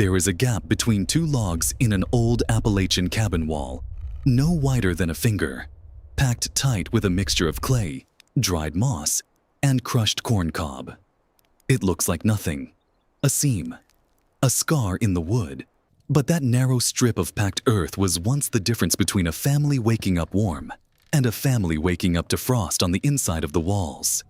There is a gap between two logs in an old Appalachian cabin wall, no wider than a finger, packed tight with a mixture of clay, dried moss, and crushed corn cob. It looks like nothing, a seam, a scar in the wood, but that narrow strip of packed earth was once the difference between a family waking up warm and a family waking up to frost on the inside of the walls.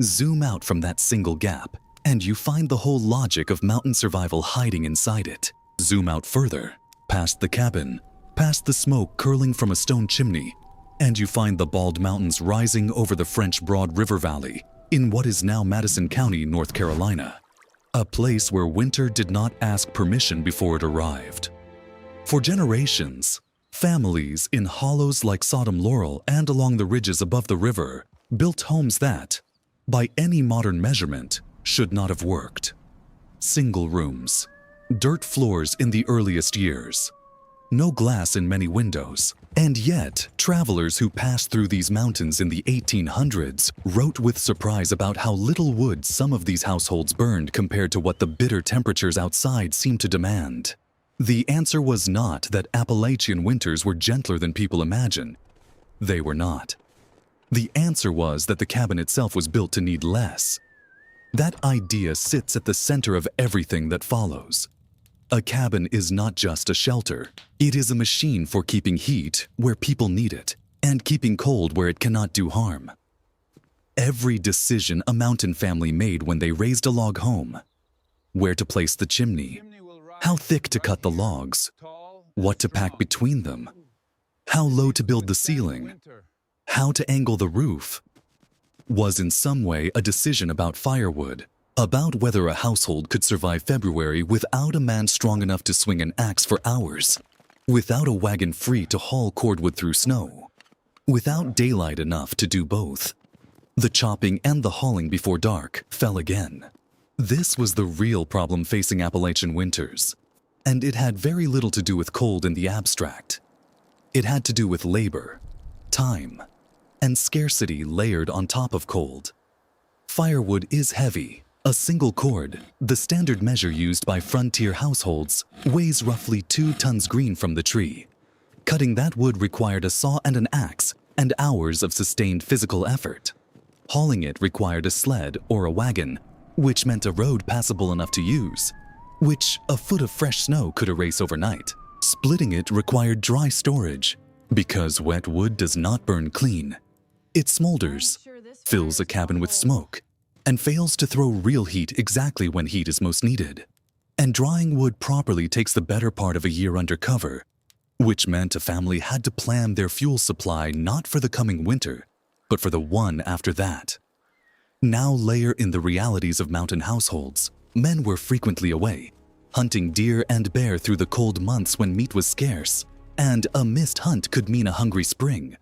Zoom out from that single gap, and you find the whole logic of mountain survival hiding inside it. Zoom out further, past the cabin, past the smoke curling from a stone chimney, and you find the bald mountains rising over the French Broad River Valley in what is now Madison County, North Carolina, a place where winter did not ask permission before it arrived. For generations, families in hollows like Sodom Laurel and along the ridges above the river built homes that, by any modern measurement, should not have worked. Single rooms, dirt floors in the earliest years, no glass in many windows, and yet travelers who passed through these mountains in the 1800s wrote with surprise about how little wood some of these households burned compared to what the bitter temperatures outside seemed to demand. The answer was not that Appalachian winters were gentler than people imagine. They were not. The answer was that the cabin itself was built to need less. That idea sits at the center of everything that follows. A cabin is not just a shelter. It is a machine for keeping heat where people need it and keeping cold where it cannot do harm. Every decision a mountain family made when they raised a log home, where to place the chimney, how thick to cut the logs, what to pack between them, how low to build the ceiling, how to angle the roof, was in some way a decision about firewood, about whether a household could survive February without a man strong enough to swing an axe for hours, without a wagon free to haul cordwood through snow, without daylight enough to do both. The chopping and the hauling before dark fell again. This was the real problem facing Appalachian winters, and it had very little to do with cold in the abstract. It had to do with labor, time, and scarcity layered on top of cold. Firewood is heavy. A single cord, the standard measure used by frontier households, weighs roughly 2 tons green from the tree. Cutting that wood required a saw and an axe and hours of sustained physical effort. Hauling it required a sled or a wagon, which meant a road passable enough to use, which a foot of fresh snow could erase overnight. Splitting it required dry storage, because wet wood does not burn clean. It smolders, fills a cabin with smoke, and fails to throw real heat exactly when heat is most needed. And drying wood properly takes the better part of a year under cover, which meant a family had to plan their fuel supply not for the coming winter, but for the one after that. Now layer in the realities of mountain households. Men were frequently away, hunting deer and bear through the cold months when meat was scarce, and a missed hunt could mean a hungry spring,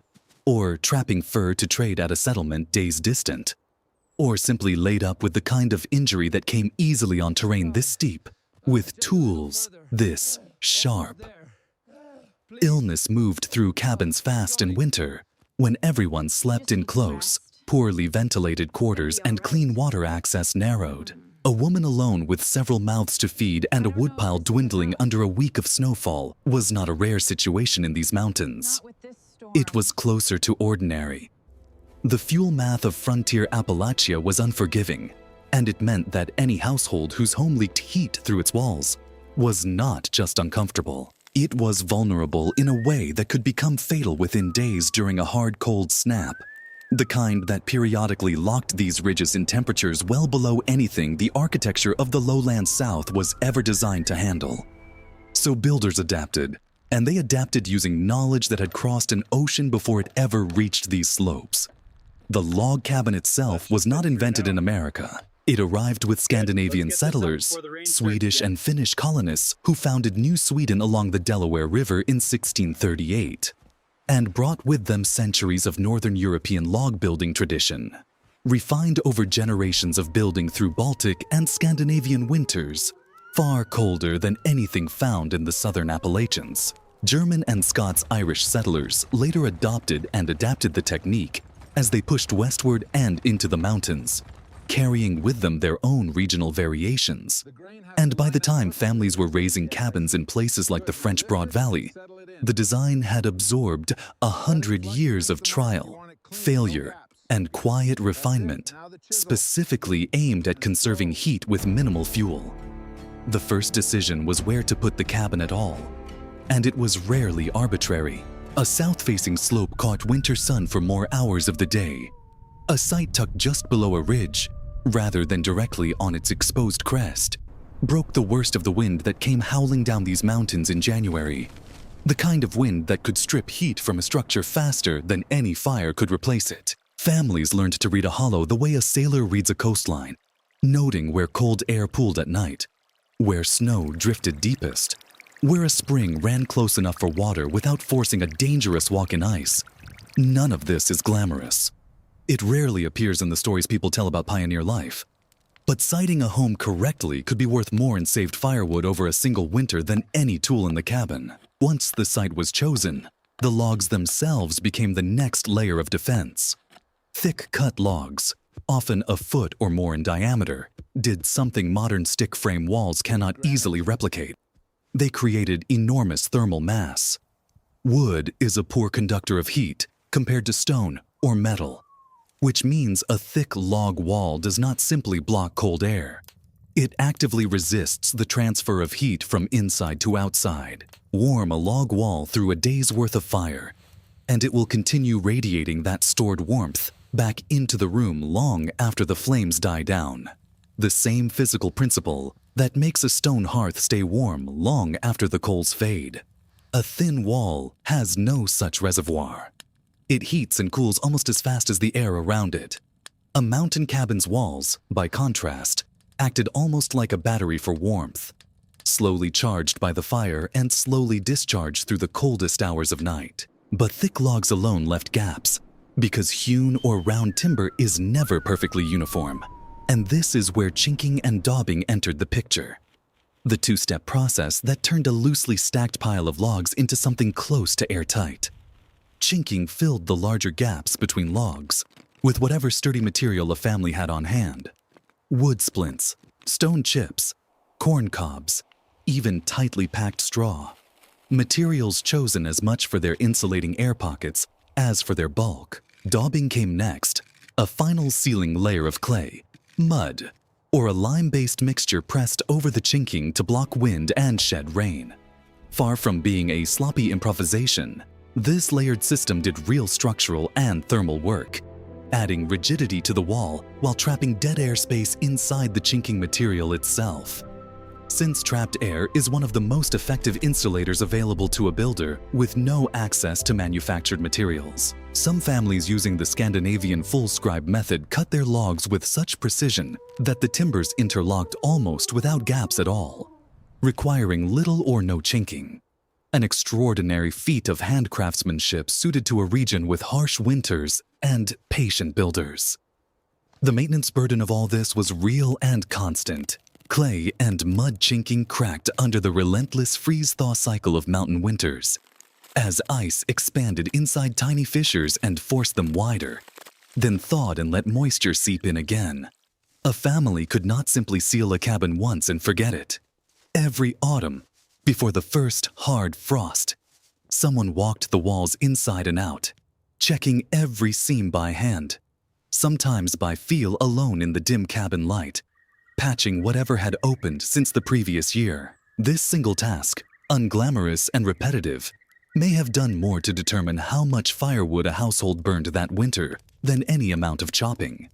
or trapping fur to trade at a settlement days distant, or simply laid up with the kind of injury that came easily on terrain this steep, with tools this sharp. Illness moved through cabins fast in winter, when everyone slept in close, poorly ventilated quarters and clean water access narrowed. A woman alone with several mouths to feed and a woodpile dwindling under a week of snowfall was not a rare situation in these mountains. It was closer to ordinary. The fuel math of frontier Appalachia was unforgiving, and it meant that any household whose home leaked heat through its walls was not just uncomfortable. It was vulnerable in a way that could become fatal within days during a hard cold snap, the kind that periodically locked these ridges in temperatures well below anything the architecture of the lowland South was ever designed to handle. So builders adapted, and they adapted using knowledge that had crossed an ocean before it ever reached these slopes. The log cabin itself was not invented in America. It arrived with Scandinavian settlers, Swedish and Finnish colonists who founded New Sweden along the Delaware River in 1638, and brought with them centuries of Northern European log building tradition, refined over generations of building through Baltic and Scandinavian winters, far colder than anything found in the southern Appalachians. German and Scots-Irish settlers later adopted and adapted the technique as they pushed westward and into the mountains, carrying with them their own regional variations. And by the time families were raising cabins in places like the French Broad Valley, the design had absorbed 100 years of trial, failure, and quiet refinement, specifically aimed at conserving heat with minimal fuel. The first decision was where to put the cabin at all, and it was rarely arbitrary. A south-facing slope caught winter sun for more hours of the day. A site tucked just below a ridge, rather than directly on its exposed crest, broke the worst of the wind that came howling down these mountains in January. The kind of wind that could strip heat from a structure faster than any fire could replace it. Families learned to read a hollow the way a sailor reads a coastline, noting where cold air pooled at night, where snow drifted deepest, where a spring ran close enough for water without forcing a dangerous walk in ice. None of this is glamorous. It rarely appears in the stories people tell about pioneer life. But siting a home correctly could be worth more in saved firewood over a single winter than any tool in the cabin. Once the site was chosen, the logs themselves became the next layer of defense. Thick-cut logs, often a foot or more in diameter, did something modern stick frame walls cannot easily replicate. They created enormous thermal mass. Wood is a poor conductor of heat compared to stone or metal, which means a thick log wall does not simply block cold air. It actively resists the transfer of heat from inside to outside. Warm a log wall through a day's worth of fire, and it will continue radiating that stored warmth back into the room long after the flames die down. The same physical principle that makes a stone hearth stay warm long after the coals fade. A thin wall has no such reservoir. It heats and cools almost as fast as the air around it. A mountain cabin's walls, by contrast, acted almost like a battery for warmth, slowly charged by the fire and slowly discharged through the coldest hours of night. But thick logs alone left gaps, because hewn or round timber is never perfectly uniform. And this is where chinking and daubing entered the picture. The two-step process that turned a loosely stacked pile of logs into something close to airtight. Chinking filled the larger gaps between logs with whatever sturdy material a family had on hand. Wood splints, stone chips, corn cobs, even tightly packed straw. Materials chosen as much for their insulating air pockets as for their bulk. Daubing came next, a final sealing layer of clay, mud, or a lime-based mixture pressed over the chinking to block wind and shed rain. Far from being a sloppy improvisation, this layered system did real structural and thermal work, adding rigidity to the wall while trapping dead air space inside the chinking material itself. Since trapped air is one of the most effective insulators available to a builder with no access to manufactured materials, some families using the Scandinavian full scribe method cut their logs with such precision that the timbers interlocked almost without gaps at all, requiring little or no chinking. An extraordinary feat of handcraftsmanship suited to a region with harsh winters and patient builders. The maintenance burden of all this was real and constant. Clay and mud chinking cracked under the relentless freeze-thaw cycle of mountain winters. As ice expanded inside tiny fissures and forced them wider, then thawed and let moisture seep in again. A family could not simply seal a cabin once and forget it. Every autumn, before the first hard frost, someone walked the walls inside and out, checking every seam by hand, sometimes by feel alone in the dim cabin light, patching whatever had opened since the previous year. This single task, unglamorous and repetitive, may have done more to determine how much firewood a household burned that winter than any amount of chopping.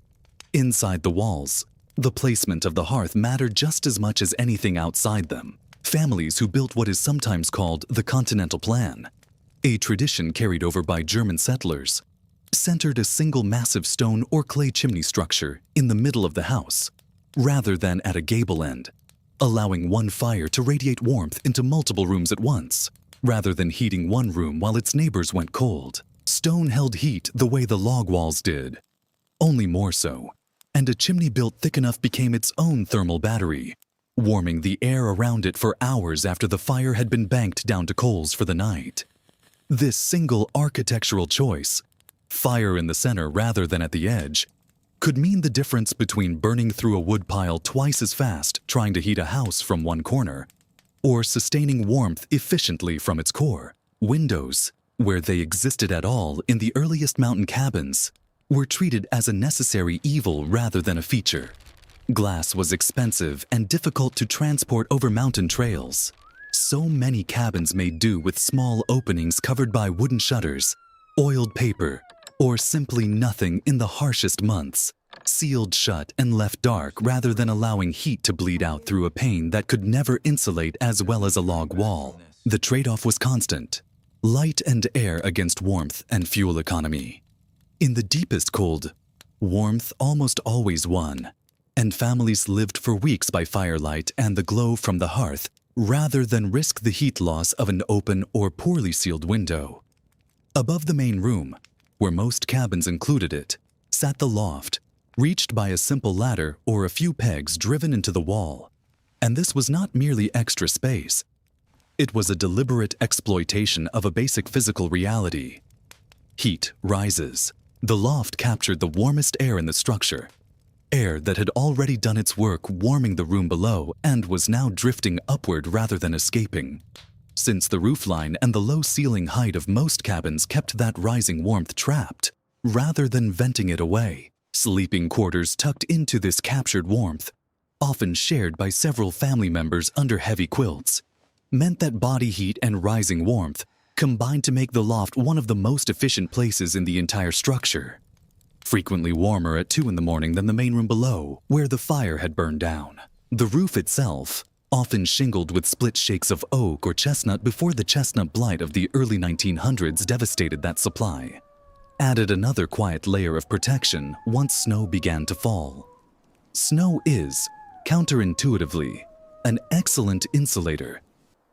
Inside the walls, the placement of the hearth mattered just as much as anything outside them. Families who built what is sometimes called the Continental Plan, a tradition carried over by German settlers, centered a single massive stone or clay chimney structure in the middle of the house, rather than at a gable end, allowing one fire to radiate warmth into multiple rooms at once, rather than heating one room while its neighbors went cold. Stone held heat the way the log walls did, only more so, and a chimney built thick enough became its own thermal battery, warming the air around it for hours after the fire had been banked down to coals for the night. This single architectural choice, fire in the center rather than at the edge, could mean the difference between burning through a woodpile twice as fast trying to heat a house from one corner, or sustaining warmth efficiently from its core. Windows, where they existed at all in the earliest mountain cabins, were treated as a necessary evil rather than a feature. Glass was expensive and difficult to transport over mountain trails. So many cabins made do with small openings covered by wooden shutters, oiled paper, or simply nothing in the harshest months, sealed shut and left dark rather than allowing heat to bleed out through a pane that could never insulate as well as a log wall. The trade-off was constant: light and air against warmth and fuel economy. In the deepest cold, warmth almost always won, and families lived for weeks by firelight and the glow from the hearth rather than risk the heat loss of an open or poorly sealed window. Above the main room, where most cabins included it, sat the loft, reached by a simple ladder or a few pegs driven into the wall. And this was not merely extra space. It was a deliberate exploitation of a basic physical reality. Heat rises. The loft captured the warmest air in the structure, air that had already done its work warming the room below and was now drifting upward rather than escaping. Since the roofline and the low ceiling height of most cabins kept that rising warmth trapped, rather than venting it away, sleeping quarters tucked into this captured warmth, often shared by several family members under heavy quilts, meant that body heat and rising warmth combined to make the loft one of the most efficient places in the entire structure. Frequently warmer at 2 in the morning than the main room below, where the fire had burned down. The roof itself, often shingled with split shakes of oak or chestnut before the chestnut blight of the early 1900s devastated that supply, added another quiet layer of protection once snow began to fall. Snow is, counterintuitively, an excellent insulator,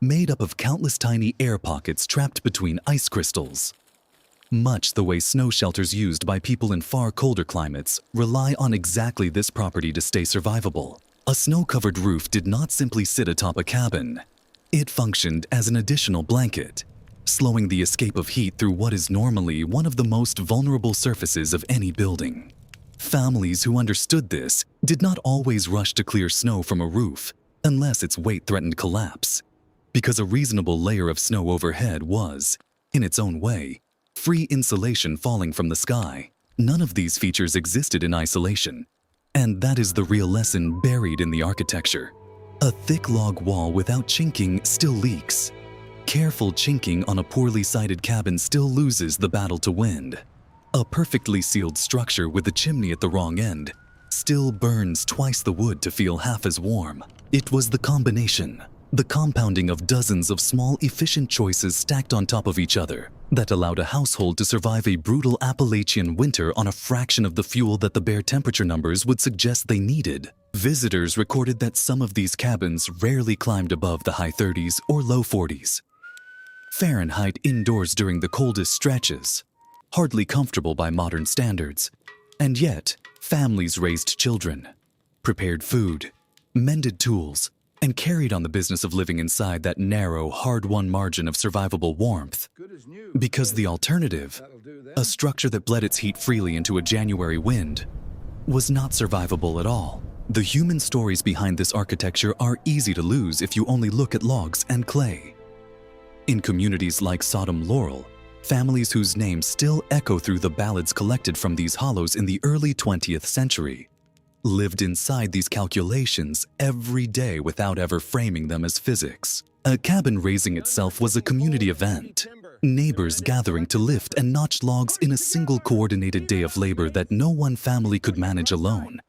made up of countless tiny air pockets trapped between ice crystals. Much the way snow shelters used by people in far colder climates rely on exactly this property to stay survivable. A snow-covered roof did not simply sit atop a cabin. It functioned as an additional blanket, slowing the escape of heat through what is normally one of the most vulnerable surfaces of any building. Families who understood this did not always rush to clear snow from a roof unless its weight threatened collapse, because a reasonable layer of snow overhead was, in its own way, free insulation falling from the sky. None of these features existed in isolation. And that is the real lesson buried in the architecture. A thick log wall without chinking still leaks. Careful chinking on a poorly sited cabin still loses the battle to wind. A perfectly sealed structure with a chimney at the wrong end still burns twice the wood to feel half as warm. It was the combination, the compounding of dozens of small, efficient choices stacked on top of each other, that allowed a household to survive a brutal Appalachian winter on a fraction of the fuel that the bare temperature numbers would suggest they needed. Visitors recorded that some of these cabins rarely climbed above the high 30s or low 40s Fahrenheit indoors during the coldest stretches, hardly comfortable by modern standards. And yet, families raised children, prepared food, mended tools, and carried on the business of living inside that narrow, hard-won margin of survivable warmth. Because the alternative, a structure that bled its heat freely into a January wind, was not survivable at all. The human stories behind this architecture are easy to lose if you only look at logs and clay. In communities like Sodom Laurel, families whose names still echo through the ballads collected from these hollows in the early 20th century, lived inside these calculations every day without ever framing them as physics. A cabin raising itself was a community event, neighbors gathering to lift and notch logs in a single coordinated day of labor that no one family could manage alone.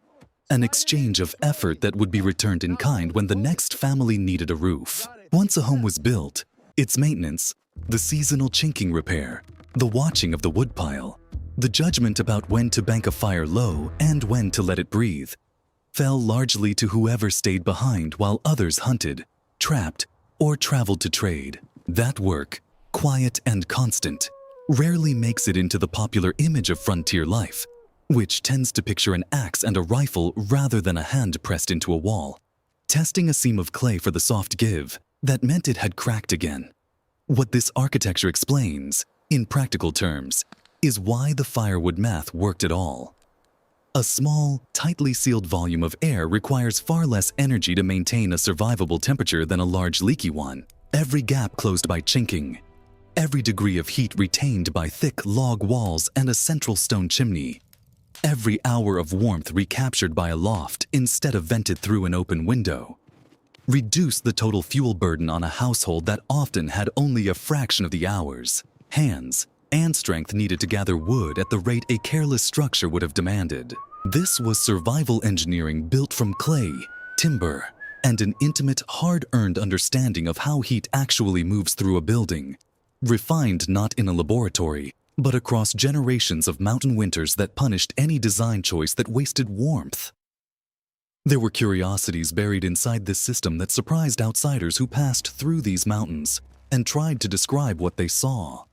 An exchange of effort that would be returned in kind when the next family needed a roof. Once a home was built, its maintenance, the seasonal chinking repair, the watching of the woodpile, the judgment about when to bank a fire low and when to let it breathe, fell largely to whoever stayed behind while others hunted, trapped, or traveled to trade. That work, quiet and constant, rarely makes it into the popular image of frontier life, which tends to picture an axe and a rifle rather than a hand pressed into a wall, testing a seam of clay for the soft give that meant it had cracked again. What this architecture explains, in practical terms, is why the firewood math worked at all. A small, tightly sealed volume of air requires far less energy to maintain a survivable temperature than a large leaky one. Every gap closed by chinking. Every degree of heat retained by thick log walls and a central stone chimney. Every hour of warmth recaptured by a loft instead of vented through an open window. Reduce the total fuel burden on a household that often had only a fraction of the hours, hands, and strength needed to gather wood at the rate a careless structure would have demanded. This was survival engineering built from clay, timber, and an intimate, hard-earned understanding of how heat actually moves through a building, refined not in a laboratory, but across generations of mountain winters that punished any design choice that wasted warmth. There were curiosities buried inside this system that surprised outsiders who passed through these mountains and tried to describe what they saw.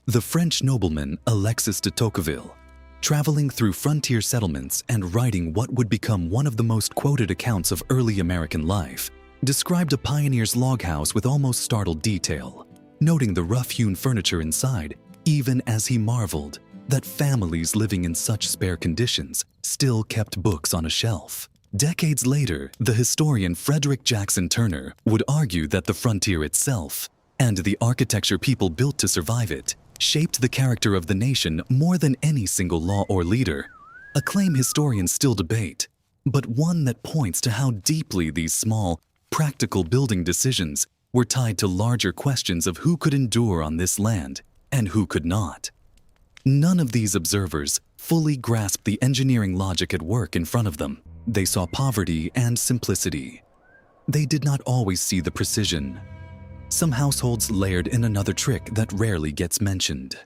The French nobleman Alexis de Tocqueville, traveling through frontier settlements and writing what would become one of the most quoted accounts of early American life, described a pioneer's log house with almost startled detail, noting the rough-hewn furniture inside, even as he marveled that families living in such spare conditions still kept books on a shelf. Decades later, the historian Frederick Jackson Turner would argue that the frontier itself, and the architecture people built to survive it, shaped the character of the nation more than any single law or leader, a claim historians still debate, but one that points to how deeply these small, practical building decisions were tied to larger questions of who could endure on this land and who could not. None of these observers fully grasped the engineering logic at work in front of them. They saw poverty and simplicity. They did not always see the precision. Some households layered in another trick that rarely gets mentioned.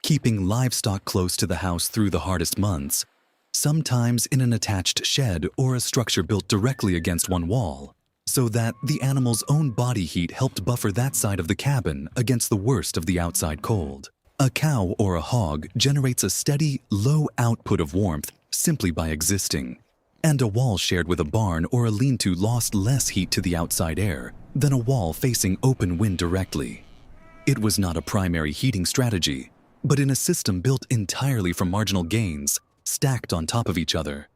Keeping livestock close to the house through the hardest months, sometimes in an attached shed or a structure built directly against one wall, so that the animal's own body heat helped buffer that side of the cabin against the worst of the outside cold. A cow or a hog generates a steady, low output of warmth simply by existing, and a wall shared with a barn or a lean-to lost less heat to the outside air than a wall facing open wind directly. It was not a primary heating strategy, but in a system built entirely from marginal gains, stacked on top of each other.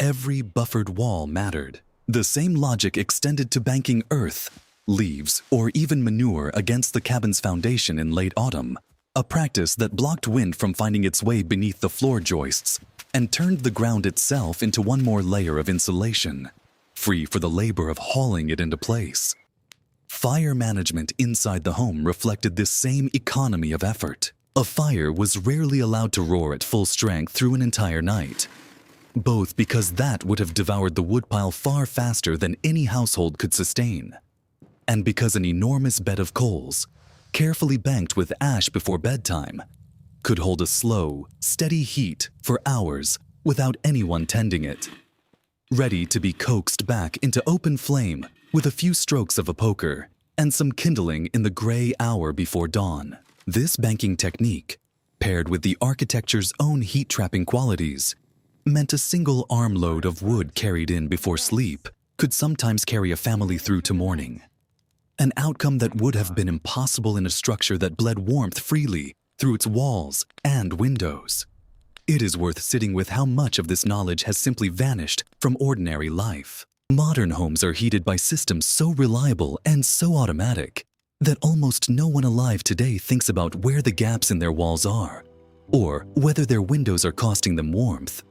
Every buffered wall mattered. The same logic extended to banking earth, leaves, or even manure against the cabin's foundation in late autumn, a practice that blocked wind from finding its way beneath the floor joists and turned the ground itself into one more layer of insulation, free for the labor of hauling it into place. Fire management inside the home reflected this same economy of effort. A fire was rarely allowed to roar at full strength through an entire night, both because that would have devoured the woodpile far faster than any household could sustain, and because an enormous bed of coals, carefully banked with ash before bedtime, could hold a slow, steady heat for hours without anyone tending it, ready to be coaxed back into open flame with a few strokes of a poker and some kindling in the gray hour before dawn. This banking technique, paired with the architecture's own heat-trapping qualities, meant a single armload of wood carried in before sleep could sometimes carry a family through to morning. An outcome that would have been impossible in a structure that bled warmth freely through its walls and windows. It is worth sitting with how much of this knowledge has simply vanished from ordinary life. Modern homes are heated by systems so reliable and so automatic that almost no one alive today thinks about where the gaps in their walls are, or whether their windows are costing them warmth,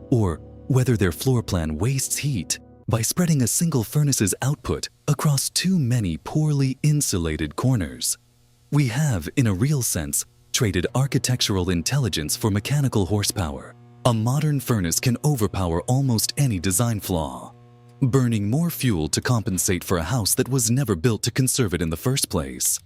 or whether their floor plan wastes heat by spreading a single furnace's output across too many poorly insulated corners. We have, in a real sense, traded architectural intelligence for mechanical horsepower. A modern furnace can overpower almost any design flaw, burning more fuel to compensate for a house that was never built to conserve it in the first place.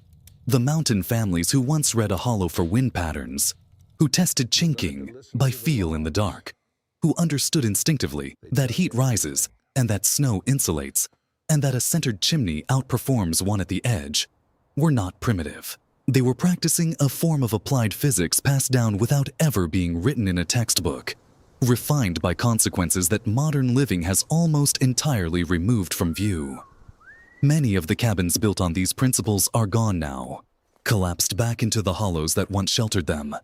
The mountain families who once read a hollow for wind patterns, who tested chinking by feel in the dark, who understood instinctively that heat rises and that snow insulates, and that a centered chimney outperforms one at the edge, were not primitive. They were practicing a form of applied physics passed down without ever being written in a textbook, refined by consequences that modern living has almost entirely removed from view. Many of the cabins built on these principles are gone now, collapsed back into the hollows that once sheltered them.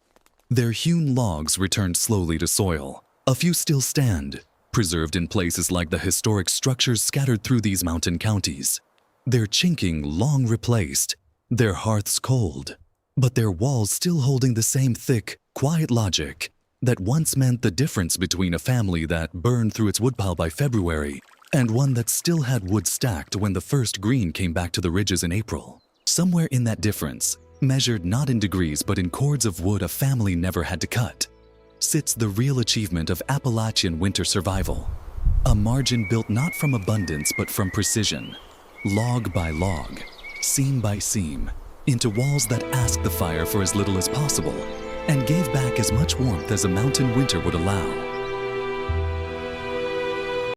Their hewn logs returned slowly to soil, A few still stand, preserved in places like the historic structures scattered through these mountain counties. Their chinking long replaced, their hearths cold, but their walls still holding the same thick, quiet logic that once meant the difference between a family that burned through its woodpile by February and one that still had wood stacked when the first green came back to the ridges in April. Somewhere in that difference, measured not in degrees but in cords of wood a family never had to cut, sits the real achievement of Appalachian winter survival. A margin built not from abundance but from precision, log by log, seam by seam, into walls that asked the fire for as little as possible and gave back as much warmth as a mountain winter would allow.